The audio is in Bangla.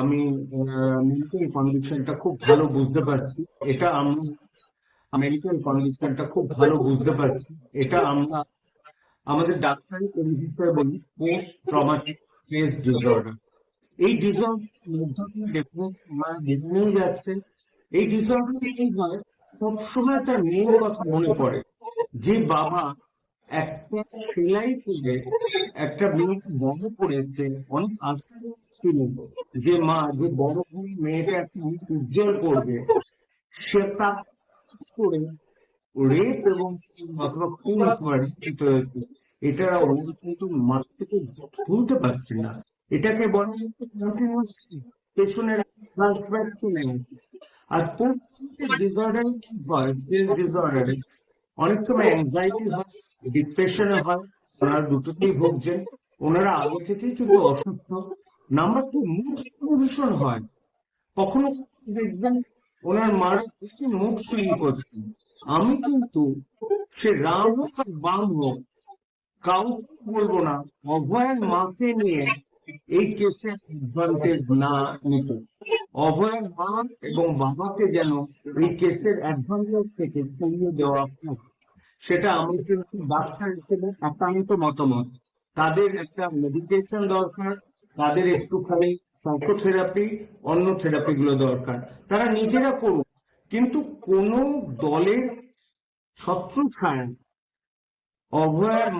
আমি মেডিকেল কন্ডিশনটা খুব ভালো বুঝতে পারছি। এটা আমরা মেডিকেল কন্ডিশনটা খুব ভালো বুঝতে পারছি। এটা আমরা আমাদের ডাক্তারি হিসেবে বলি পোস্ট ট্রমাটিক স্ট্রেস ডিসঅর্ডার। এই ডিসঅর্ডার মধ্যে দিয়ে দেখেই যাচ্ছে। এই ডিসঅর্ডার কি হয়, সবসময় তার মেয়ের কথা মনে পড়ে। যে বাবা একটা সেলাই করে একটা মেয়েকে বড় করেছে, অনেক আশা ছিল যে মা যে বড় করে মেয়েটা একটা উজ্জ্বল করবে, সে তা করে রেপ এবং অথবা খুন করে হয়েছে। এটা ওরা কিন্তু মাঠ থেকে তুলতে পারছে না। এটাকে বলা হচ্ছে কন্টিনিউয়াসলি পেছনের ফ্ল্যাশব্যাক চলে আসে। আর পোস্ট ডিসঅর্ডারে কি হয়, স্ট্রেস ডিসঅর্ডারে অনেক সময় অ্যাংজাইটি হয়, ডিপ্রেশনে হয়। ওনারা দুটোতেই ভুগছেন। ওনারা আগে থেকেই কিন্তু অসুস্থ। নাম্বার টু, মুড ভীষণ হয়। কখনো দেখবেন ওনার মারা বেশি মুড সুইং করছে। আমি কিন্তু সে রাম হোক আর বাম হোক, কাউকে বলবো না অভয়ের মাকে নিয়ে এই কেসের অ্যাডভান্টেজ না নিতে। অভয়ের মা এবং বাবাকে যেন এই কেসের অ্যাডভান্টেজ থেকে সরিয়ে দেওয়া হোক, সেটা আমি কিন্তু ডাক্তার হিসেবে একান্ত মতামত। তাদের একটা মেডিকেশন দরকার, তাদের একটুখানি সাইকোথেরাপি, অন্য থেরাপি গুলো দরকার। তারা নিজেরা করুক, কিন্তু কোন দলের ছত্র ছায়া অভয়ার